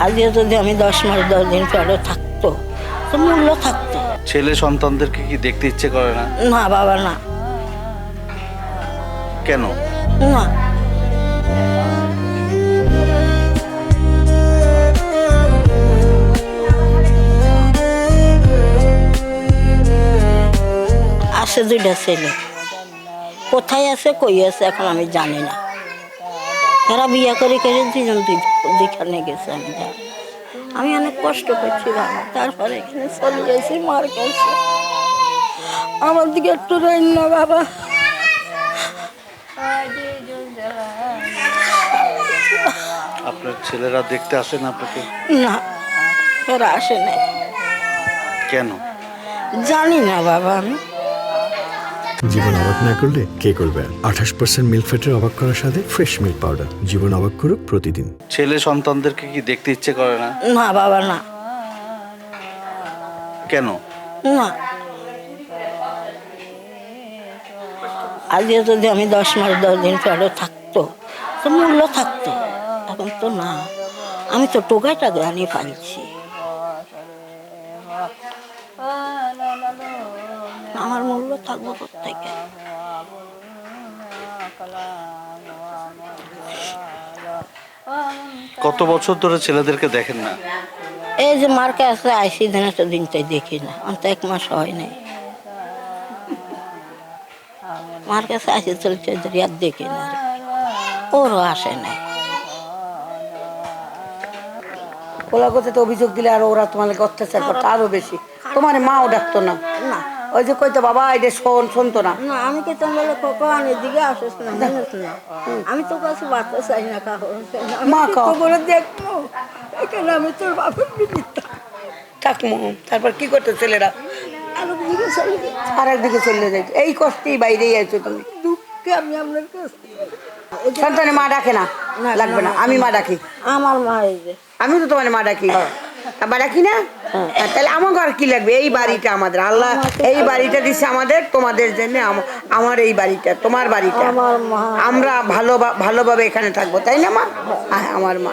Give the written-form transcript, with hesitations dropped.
আজকে যদি আমি 10 মাস 10 দিন পরে থাকতো তো মূল্য থাকতো। ছেলে সন্তানদেরকে কি দেখতে ইচ্ছে করে না? না বাবা না, কেন? না। আছে 2টা ছেলে, কোথায় আছে কই আছে এখন আমি জানি না। এরা বিয়ে করে 2জন যেখানে গেছে আমি জানি। আমি অনেক কষ্ট করছি বাবা, তারপরে এখানে চলে গেছি মার কাছে। আমার দিকে একটু রাইন না বাবা। আপনার ছেলেরা দেখতে আসে না আপনাকে? না, এরা আসে নাই। কেন? জানি না বাবা আমি। জীবন অবাক না করলে কে করবে? 28% মিল্ক ফ্যাটের অবাক করার সাথে ফ্রেশ মিল্ক পাউডার। জীবন অবাক করুক প্রতিদিন। ছেলে সন্তানদেরকে কি দেখতে ইচ্ছে করে না? না বাবা না, কেন? না। আজকে যদি আমি 10 মাস 10 দিন পরে থাকতো তো মূল্য থাকতো, এখন তো না। আমি তো টোকায় টাকা আনিয়ে পাইছি, আমার মূল্য থাকবো কোথেকে? কত বছর ধরে ছেলেদেরকে দেখেন না? এই যে মার কাছে আইসি দিন একটা দিনটাই দেখি না, অন্ত 1 মাস হয় নাই। মার কাছে আসে চলছে আর দেখি না, ওরও আসে নাই। ওলা কথাতে অভিযোগ দিলে আর ওরা তোমাদেরকে অত্যাচার করতো আরো বেশি। তোমার মাও ডাকতো না? না ওই যে কইতো বাবা এটা শুনতো না? না, আমি কি তোমার কোরআনের দিকে আসিস না, জানিস না। আমি তো কাছে বার্তা চাই না কাহো, মা কাও করে দেখবো এখানে আমি তোর বাপের বিদিত থাকবো। তারপর কি করতো ছেলেরা? আর দিকে চলে গেছে। আর একদিকে চলে যাইতো। এই কষ্টেই বাইরেই আইছো তুমি। দুঃখে আমি আপনার কাছে। সন্তানে মা ডাকে না? লাগবে না, আমি মা ডাকি। আমার মা এই যে আমি তো তোমার মা ডাকি। মা ডাকি না? তাহলে আমাকে আর কি লাগবে? এই বাড়িটা আমাদের, আল্লাহ এই বাড়িটা দিচ্ছে আমাদের তোমাদের জন্য। আমার এই বাড়িটা তোমার বাড়িটা, আমার মা। আমরা ভালোভাবে এখানে থাকবো, তাই না মা? হ্যাঁ আমার মা।